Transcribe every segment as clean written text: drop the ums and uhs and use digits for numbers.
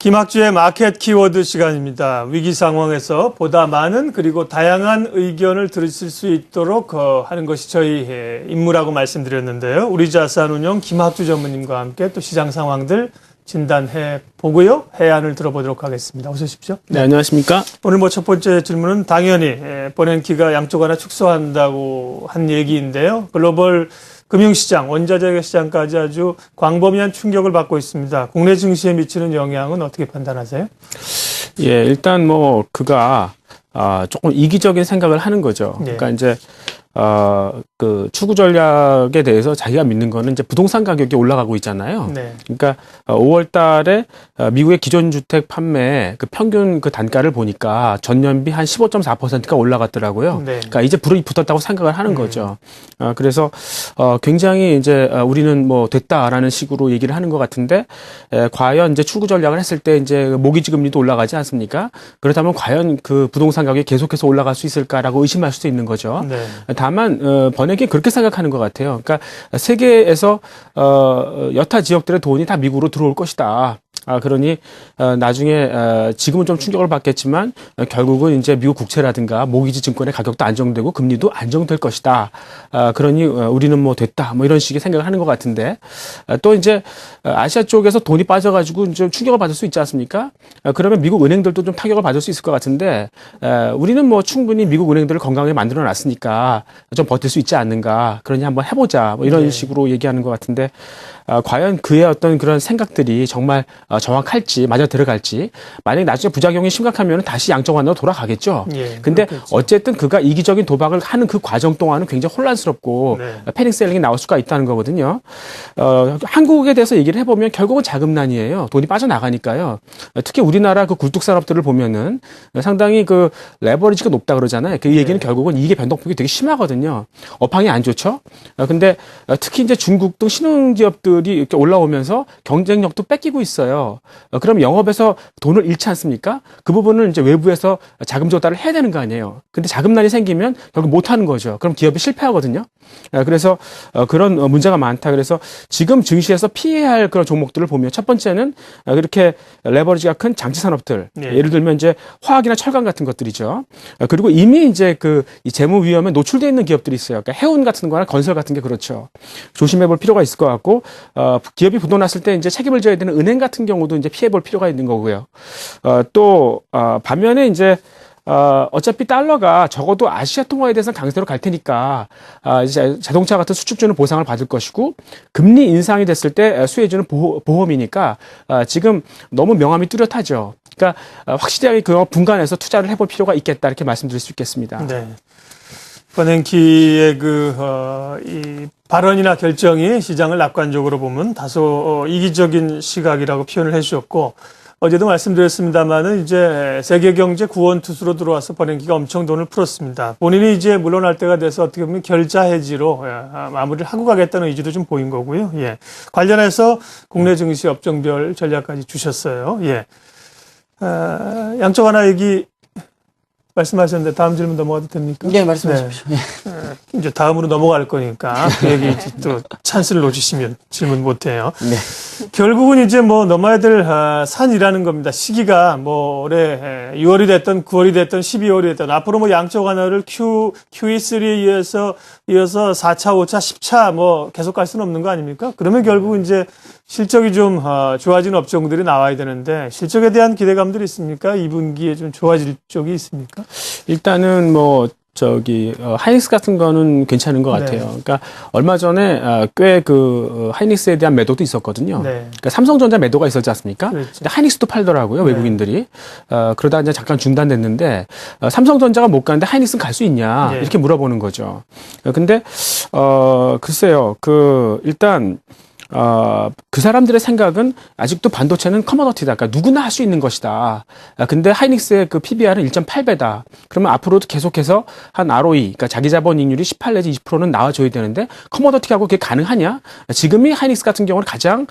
김학주의 마켓 키워드 시간입니다. 위기 상황에서 보다 많은 그리고 다양한 의견을 들으실 수 있도록 하는 것이 저희 임무라고 말씀드렸는데요. 우리자산운용 김학주 전무님과 함께 또 시장 상황들 진단해 보고요. 해안을 들어보도록 하겠습니다. 어서 오십시오. 네, 안녕하십니까? 오늘 첫 번째 질문은 당연히 버냉키가 양쪽 하나 축소한다고 한 얘기인데요. 글로벌 금융시장, 원자재 시장까지 아주 광범위한 충격을 받고 있습니다. 국내 증시에 미치는 영향은 어떻게 판단하세요? 예, 일단 그가 조금 이기적인 생각을 하는 거죠. 네. 그러니까 이제 그 추구 전략에 대해서 자기가 믿는 거는 이제 부동산 가격이 올라가고 있잖아요. 네. 그러니까 5월 달에 미국의 기존 주택 판매 그 평균 그 단가를 보니까 전년비 한 15.4%가 올라갔더라고요. 네. 그러니까 이제 불이 붙었다고 생각을 하는 거죠. 그래서 굉장히 이제 우리는 됐다라는 식으로 얘기를 하는 것 같은데 과연 이제 출구 전략을 했을 때 이제 모기지 금리도 올라가지 않습니까? 그렇다면 과연 그 부동산 가격이 계속해서 올라갈 수 있을까라고 의심할 수도 있는 거죠. 네. 다만 번역이 그렇게 생각하는 것 같아요. 그러니까 세계에서 여타 지역들의 돈이 다 미국으로 들어올 것이다. 그러니 나중에 지금은 좀 충격을 받겠지만 결국은 이제 미국 국채라든가 모기지 증권의 가격도 안정되고 금리도 안정될 것이다. 그러니 우리는 됐다. 이런 식의 생각을 하는 것 같은데 또 이제 아시아 쪽에서 돈이 빠져가지고 좀 충격을 받을 수 있지 않습니까? 그러면 미국 은행들도 좀 타격을 받을 수 있을 것 같은데 우리는 충분히 미국 은행들을 건강하게 만들어 놨으니까 좀 버틸 수 있지 않는가. 그러니 한번 해보자. 이런 식으로 얘기하는 것 같은데 과연 그의 어떤 그런 생각들이 정말 정확할지 맞아 들어갈지 만약에 나중에 부작용이 심각하면 다시 양적 완화로 돌아가겠죠. 예, 근데 그렇겠죠. 어쨌든 그가 이기적인 도박을 하는 그 과정 동안은 굉장히 혼란스럽고 네. 패닉셀링이 나올 수가 있다는 거거든요. 한국에 대해서 얘기를 해보면 결국은 자금난이에요. 돈이 빠져나가니까요. 특히 우리나라 그 굴뚝산업들을 보면은 상당히 그 레버리지가 높다 그러잖아요. 그 얘기는 결국은 이게 변동폭이 되게 심하거든요. 업황이 안 좋죠. 근데 특히 이제 중국 등 신흥기업들이 이렇게 올라오면서 경쟁력도 뺏기고 있어요. 그럼 영업에서 돈을 잃지 않습니까? 그 부분을 이제 외부에서 자금 조달을 해야 되는 거 아니에요. 근데 자금난이 생기면 결국 못 하는 거죠. 그럼 기업이 실패하거든요. 그래서 그런 문제가 많다. 그래서 지금 증시에서 피해야 할 그런 종목들을 보면 첫 번째는 그렇게 레버리지가 큰 장치 산업들. 네. 예를 들면 이제 화학이나 철강 같은 것들이죠. 그리고 이미 이제 이 재무 위험에 노출되어 있는 기업들이 있어요. 그러니까 해운 같은 거나 건설 같은 게 그렇죠. 조심해 볼 필요가 있을 것 같고 기업이 부도났을 때 이제 책임을 져야 되는 은행 같은 경우도 이제 피해 볼 필요가 있는 거고요. 또 반면에 이제 어차피 달러가 적어도 아시아 통화에 대해서는 강세로 갈 테니까 이제 자동차 같은 수출주는 보상을 받을 것이고 금리 인상이 됐을 때 수혜주는 보험이니까 지금 너무 명암이 뚜렷하죠. 그러니까 확실하게 그 분간해서 투자를 해볼 필요가 있겠다 이렇게 말씀드릴 수 있겠습니다. 네. 버냉키의 이 발언이나 결정이 시장을 낙관적으로 보면 다소 이기적인 시각이라고 표현을 해주셨고, 어제도 말씀드렸습니다만은 이제 세계 경제 구원투수로 들어와서 버냉키가 엄청 돈을 풀었습니다. 본인이 이제 물러날 때가 돼서 어떻게 보면 결자 해지로 마무리를 하고 가겠다는 의지도 좀 보인 거고요. 예. 관련해서 국내 증시 업종별 전략까지 주셨어요. 예. 양쪽 하나 얘기 말씀하셨는데 다음 질문 넘어가도 됩니까? 네, 말씀하십시오. 네. 이제 다음으로 넘어갈 거니까 그 얘기 또 찬스를 놓치시면 질문 못 해요. 네. 결국은 이제 넘어야 될 산이라는 겁니다. 시기가 올해 6월이 됐던 9월이 됐던 12월이 됐던 앞으로 양적 완화를 QE3에 이어서 4차, 5차, 10차 계속 갈 수는 없는 거 아닙니까? 그러면 결국 이제 실적이 좀 좋아진 업종들이 나와야 되는데 실적에 대한 기대감들이 있습니까? 2분기에 좀 좋아질 쪽이 있습니까? 일단은 하이닉스 같은 거는 괜찮은 것 같아요. 네. 그러니까 얼마 전에 꽤 하이닉스에 대한 매도도 있었거든요. 네. 그러니까 삼성전자 매도가 있었지 않습니까? 그렇죠. 근데 하이닉스도 팔더라고요, 외국인들이. 그러다 이제 잠깐 중단됐는데 삼성전자가 못 가는데 하이닉스는 갈 수 있냐 네. 이렇게 물어보는 거죠. 근데 글쎄요, 일단. 그 사람들의 생각은 아직도 반도체는 커머더티다. 그러니까 누구나 할 수 있는 것이다. 근데 하이닉스의 그 PBR은 1.8배다. 그러면 앞으로도 계속해서 한 ROE, 그러니까 자기 자본 이익률이 18 내지 20%는 나와줘야 되는데 커머더티하고 그게 가능하냐? 지금이 하이닉스 같은 경우는 가장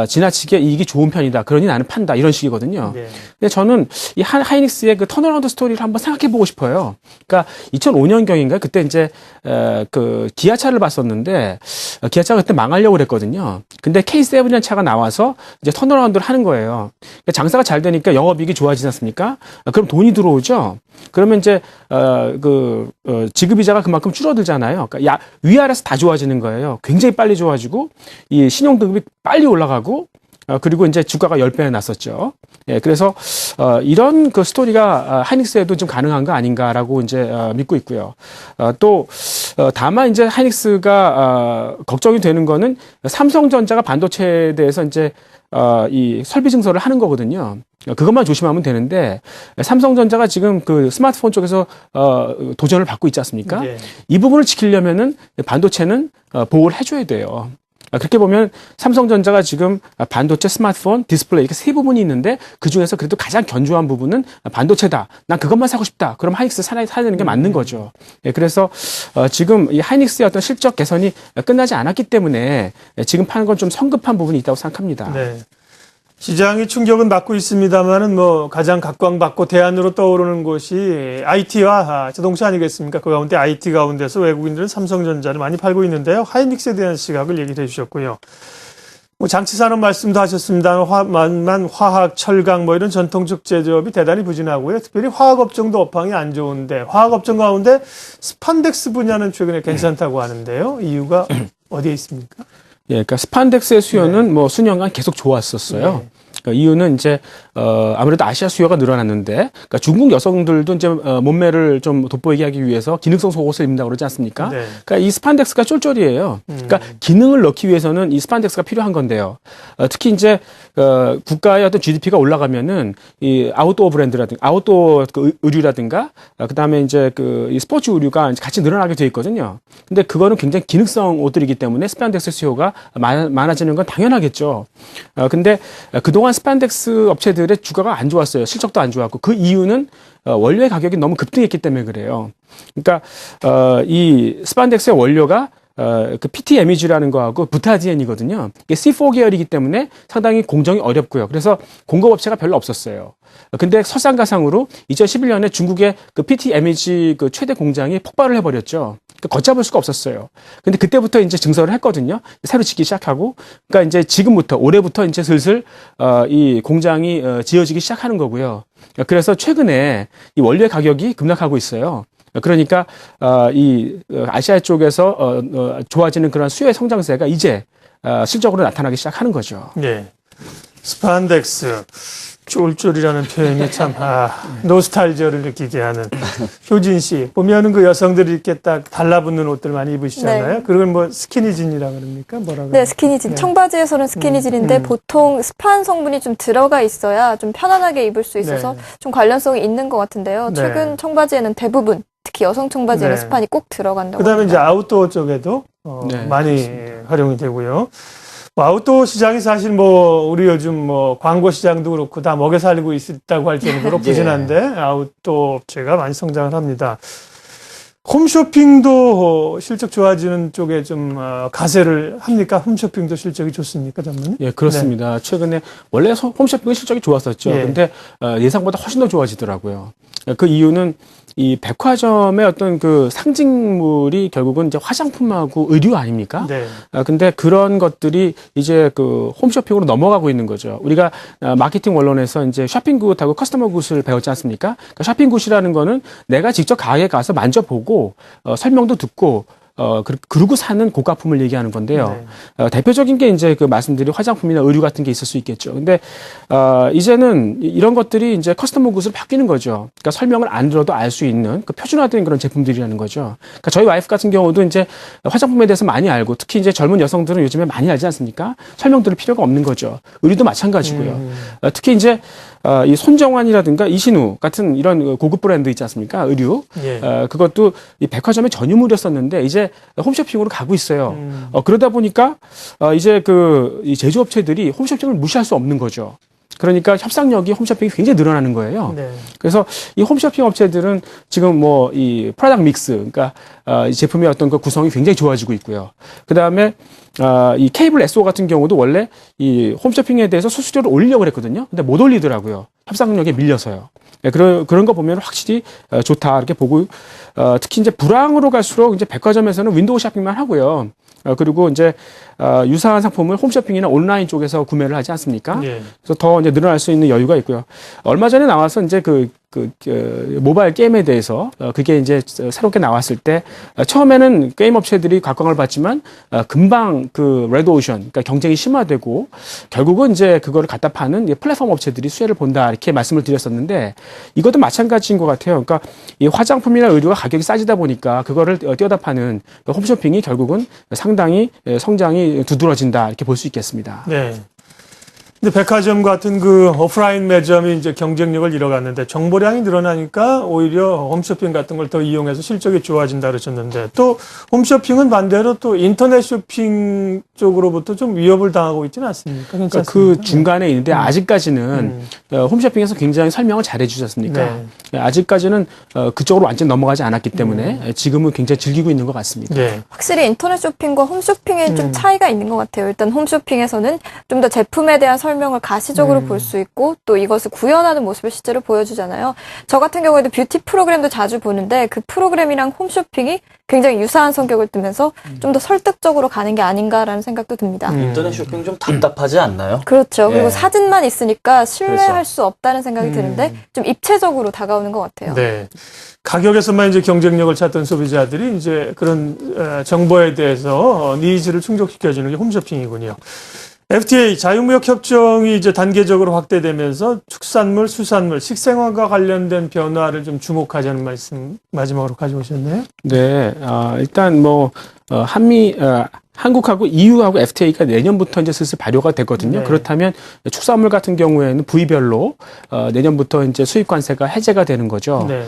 지나치게 이익이 좋은 편이다. 그러니 나는 판다. 이런 식이거든요. 네. 근데 저는 이 하이닉스의 그 턴어라운드 스토리를 한번 생각해 보고 싶어요. 그러니까 2005년경인가요? 그때 이제 그 기아차를 봤었는데 기아차가 그때 망하려고 그랬거든요. 거거든요. 근데 K7이라는 차가 나와서 이제 턴어라운드를 하는 거예요. 그러니까 장사가 잘 되니까 영업이익이 좋아지지 않습니까? 그럼 돈이 들어오죠. 그러면 이제 지급이자가 그만큼 줄어들잖아요. 그러니까 위아래서 다 좋아지는 거예요. 굉장히 빨리 좋아지고 이 신용등급이 빨리 올라가고 그리고 이제 주가가 10배나 났었죠. 예, 그래서 이런 그 스토리가 하이닉스에도 좀 가능한 거 아닌가라고 이제 믿고 있고요. 또 다만 이제 하이닉스가 걱정이 되는 거는 삼성전자가 반도체에 대해서 이제 이 설비 증설을 하는 거거든요. 그것만 조심하면 되는데 삼성전자가 지금 그 스마트폰 쪽에서 도전을 받고 있지 않습니까? 네. 이 부분을 지키려면은 반도체는 보호를 해줘야 돼요. 그렇게 보면 삼성전자가 지금 반도체, 스마트폰, 디스플레이 이렇게 세 부분이 있는데 그 중에서 그래도 가장 견조한 부분은 반도체다. 난 그것만 사고 싶다. 그럼 하이닉스 사야 되는 게 맞는 거죠. 예, 그래서 지금 이 하이닉스의 어떤 실적 개선이 끝나지 않았기 때문에 지금 파는 건 좀 성급한 부분이 있다고 생각합니다. 네. 시장이 충격은 받고 있습니다만은 뭐 가장 각광받고 대안으로 떠오르는 곳이 IT와 자동차 아니겠습니까? 그 가운데 IT 가운데서 외국인들은 삼성전자를 많이 팔고 있는데요. 하이닉스에 대한 시각을 얘기를 해주셨고요. 뭐 장치산업 말씀도 하셨습니다. 화학, 철강 뭐 이런 전통적 제조업이 대단히 부진하고요. 특별히 화학업종도 업황이 안 좋은데 화학업종 가운데 스판덱스 분야는 최근에 괜찮다고 하는데요. 이유가 어디에 있습니까? 예, 그러니까 스판덱스의 수요는 뭐 수년간 계속 좋았었어요. 그러니까 이유는 이제 아무래도 아시아 수요가 늘어났는데, 그러니까 중국 여성들도 이제 몸매를 좀 돋보이게 하기 위해서 기능성 속옷을 입는다고 그러지 않습니까? 네. 그러니까 이 스판덱스가 쫄쫄이에요. 그러니까 기능을 넣기 위해서는 이 스판덱스가 필요한 건데요. 특히 이제 국가의 어떤 GDP가 올라가면은 이 아웃도어 브랜드라든가 아웃도어 그 의류라든가 그다음에 이제 이 스포츠 의류가 같이 늘어나게 돼 있거든요. 근데 그거는 굉장히 기능성 옷들이기 때문에 스판덱스 수요가 많아지는 건 당연하겠죠. 근데 그동안 스판덱스 업체들의 주가가 안 좋았어요. 실적도 안 좋았고 그 이유는 원료의 가격이 너무 급등했기 때문에 그래요. 그러니까 이 스판덱스의 원료가 그 PTMEG라는 거하고 부타디엔이거든요. 이게 C4 계열이기 때문에 상당히 공정이 어렵고요. 그래서 공급업체가 별로 없었어요. 근데 설상가상으로 2011년에 중국의 그 PTMEG 그 최대 공장이 폭발을 해버렸죠. 걷잡을 수가 없었어요. 근데 그때부터 이제 증설을 했거든요. 새로 짓기 시작하고. 그러니까 이제 지금부터, 올해부터 이제 슬슬, 이 공장이 지어지기 시작하는 거고요. 그래서 최근에 이 원료의 가격이 급락하고 있어요. 그러니까, 이 아시아 쪽에서, 좋아지는 그런 수요의 성장세가 이제, 실적으로 나타나기 시작하는 거죠. 네. 스판덱스. 쫄쫄이라는 표현이 참, 노스탈지어를 느끼게 하는. 효진 씨, 보면은 그 여성들이 이렇게 딱 달라붙는 옷들 많이 입으시잖아요. 네. 그걸 뭐 스키니진이라 그럽니까? 뭐라고? 네, 스키니진. 네. 청바지에서는 스키니진인데 보통 스판 성분이 좀 들어가 있어야 좀 편안하게 입을 수 있어서 네. 좀 관련성이 있는 것 같은데요. 네. 최근 청바지에는 대부분 특히 여성 청바지에는 네. 스판이 꼭 들어간다고 그 다음에 이제 합니다. 아웃도어 쪽에도 네, 많이 활용이 되고요. 뭐 아웃도어 시장이 사실 뭐 우리 요즘 뭐 광고 시장도 그렇고 다 먹여 살리고 있다고 할 정도로 부진한데 아웃도어 업체가 많이 성장을 합니다. 홈쇼핑도 실적 좋아지는 쪽에 좀 가세를 합니까? 홈쇼핑도 실적이 좋습니까, 전문님? 예, 그렇습니다. 최근에 원래 홈쇼핑은 실적이 좋았었죠. 예. 근데 예상보다 훨씬 더 좋아지더라고요. 그 이유는 이 백화점의 어떤 그 상징물이 결국은 이제 화장품하고 의류 아닙니까? 네. 근데 그런 것들이 이제 그 홈쇼핑으로 넘어가고 있는 거죠. 우리가 마케팅 원론에서 이제 쇼핑굿하고 커스터머 굿을 배웠지 않습니까? 그러니까 쇼핑굿이라는 거는 내가 직접 가게에 가서 만져보고 설명도 듣고 그러고 사는 고가품을 얘기하는 건데요. 대표적인 게 이제 그 말씀드린 화장품이나 의류 같은 게 있을 수 있겠죠. 근데, 이제는 이런 것들이 이제 커스터머 굿으로 바뀌는 거죠. 그러니까 설명을 안 들어도 알 수 있는 그 표준화된 그런 제품들이라는 거죠. 그러니까 저희 와이프 같은 경우도 이제 화장품에 대해서 많이 알고 특히 이제 젊은 여성들은 요즘에 많이 알지 않습니까? 설명 들을 필요가 없는 거죠. 의류도 마찬가지고요. 특히 이제 이 손정환이라든가 이신우 같은 이런 고급 브랜드 있지 않습니까? 의류. 예. 그것도 이 백화점의 전유물이었었는데 이제 홈쇼핑으로 가고 있어요. 그러다 보니까 이제 이 제조업체들이 홈쇼핑을 무시할 수 없는 거죠. 그러니까 협상력이 홈쇼핑이 굉장히 늘어나는 거예요. 네. 그래서 이 홈쇼핑 업체들은 지금 뭐 이 프로덕트 믹스, 그러니까 이 제품의 어떤 그 구성이 굉장히 좋아지고 있고요. 그 다음에 이 케이블 SO 같은 경우도 원래 이 홈쇼핑에 대해서 수수료를 올리려고 그랬거든요. 근데 못 올리더라고요. 협상력에 밀려서요. 예, 그런 거 보면 확실히 좋다 이렇게 보고 특히 이제 불황으로 갈수록 이제 백화점에서는 윈도우 쇼핑만 하고요. 그리고 이제 유사한 상품을 홈쇼핑이나 온라인 쪽에서 구매를 하지 않습니까? 예. 그래서 더 이제 늘어날 수 있는 여유가 있고요. 얼마 전에 나와서 이제 그 모바일 게임에 대해서 그게 이제 새롭게 나왔을 때 처음에는 게임 업체들이 각광을 받지만 금방 그 레드오션, 그러니까 경쟁이 심화되고 결국은 이제 그거를 갖다 파는 플랫폼 업체들이 수혜를 본다 이렇게 말씀을 드렸었는데 이것도 마찬가지인 것 같아요. 그러니까 이 화장품이나 의류가 가격이 싸지다 보니까 그거를 떼어다 파는 홈쇼핑이 결국은 상당히 성장이 두드러진다 이렇게 볼 수 있겠습니다. 네. 근데 백화점 같은 그 오프라인 매점이 이제 경쟁력을 잃어갔는데 정보량이 늘어나니까 오히려 홈쇼핑 같은 걸 더 이용해서 실적이 좋아진다 그러셨는데 또 홈쇼핑은 반대로 또 인터넷 쇼핑 쪽으로부터 좀 위협을 당하고 있지는 않습니까? 그러니까 그 중간에 있는데 아직까지는 홈쇼핑에서 굉장히 설명을 잘 해주셨으니까 아직까지는 그쪽으로 완전 넘어가지 않았기 때문에 지금은 굉장히 즐기고 있는 것 같습니다. 네. 확실히 인터넷 쇼핑과 홈쇼핑에 좀 차이가 있는 것 같아요. 일단 홈쇼핑에서는 좀 더 제품에 대한 설명을 가시적으로 볼 수 있고 또 이것을 구현하는 모습을 실제로 보여주잖아요. 저 같은 경우에도 뷰티 프로그램도 자주 보는데 그 프로그램이랑 홈쇼핑이 굉장히 유사한 성격을 띠면서 좀 더 설득적으로 가는 게 아닌가라는 생각도 듭니다. 인터넷 쇼핑 좀 답답하지 않나요? 그렇죠. 그리고 예. 사진만 있으니까 신뢰할 그렇죠. 수 없다는 생각이 드는데 좀 입체적으로 다가오는 것 같아요. 네. 가격에서만 이제 경쟁력을 찾던 소비자들이 이제 그런 정보에 대해서 니즈를 충족시켜주는 게 홈쇼핑이군요. FTA 자유무역 협정이 이제 단계적으로 확대되면서 축산물, 수산물, 식생활과 관련된 변화를 좀 주목하자는 말씀 마지막으로 가져오셨네요. 네, 일단 뭐 한국하고 EU하고 FTA가 내년부터 이제 슬슬 발효가 되거든요. 네. 그렇다면 축산물 같은 경우에는 부위별로 내년부터 이제 수입 관세가 해제가 되는 거죠. 네.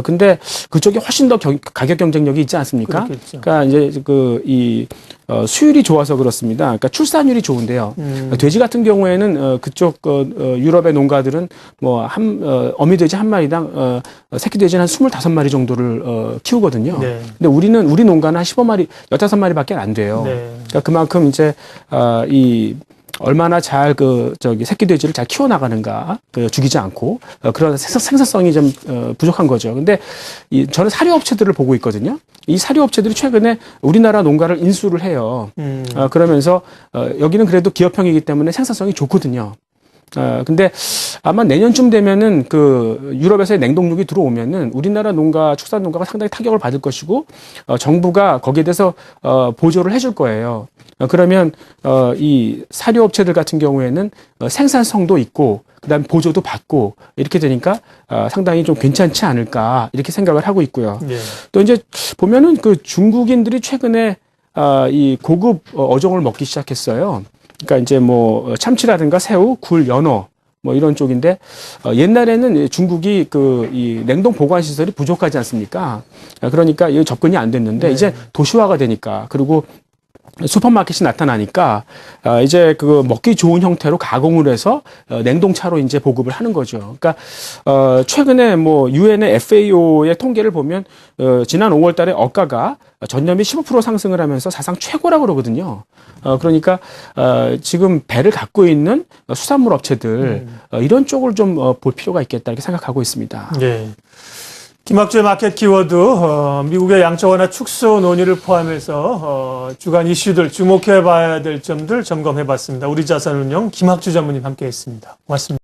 근데 그쪽이 훨씬 더 가격 경쟁력이 있지 않습니까? 그렇겠죠. 그러니까 이제 수율이 좋아서 그렇습니다. 그러니까 출산율이 좋은데요. 돼지 같은 경우에는 그쪽 유럽의 농가들은 뭐 어미돼지 한 마리당 새끼 돼지는 한 25마리 정도를 키우거든요. 네. 근데 우리 농가는 한 15마리, 15마리밖에 안 돼요. 네. 그러니까 그만큼 이제 얼마나 잘 새끼 돼지를 잘 키워나가는가, 죽이지 않고, 그런 생산성이 좀, 부족한 거죠. 근데, 저는 사료업체들을 보고 있거든요. 이 사료업체들이 최근에 우리나라 농가를 인수를 해요. 그러면서, 여기는 그래도 기업형이기 때문에 생산성이 좋거든요. 근데 아마 내년쯤 되면은 유럽에서의 냉동육이 들어오면은 우리나라 축산 농가가 상당히 타격을 받을 것이고, 정부가 거기에 대해서, 보조를 해줄 거예요. 그러면, 이 사료업체들 같은 경우에는 생산성도 있고, 그 다음에 보조도 받고, 이렇게 되니까, 상당히 좀 괜찮지 않을까, 이렇게 생각을 하고 있고요. 네. 또 이제 보면은 중국인들이 최근에, 이 고급 어종을 먹기 시작했어요. 그러니까 이제 뭐 참치라든가 새우, 굴, 연어 뭐 이런 쪽인데 옛날에는 중국이 이 냉동 보관 시설이 부족하지 않습니까? 그러니까 이 접근이 안 됐는데 이제 도시화가 되니까 그리고 슈퍼마켓이 나타나니까 이제 먹기 좋은 형태로 가공을 해서 냉동차로 이제 보급을 하는 거죠. 그러니까 최근에 뭐 유엔의 FAO의 통계를 보면 지난 5월달에 어가가 전년비 15% 상승을 하면서 사상 최고라고 그러거든요. 그러니까 지금 배를 갖고 있는 수산물 업체들 이런 쪽을 좀 볼 필요가 있겠다 이렇게 생각하고 있습니다. 네. 김학주의 마켓 키워드, 미국의 양적 완화 축소 논의를 포함해서 주간 이슈들 주목해 봐야 될 점들 점검해 봤습니다. 우리 자산운용 김학주 전무님 함께 했습니다. 고맙습니다.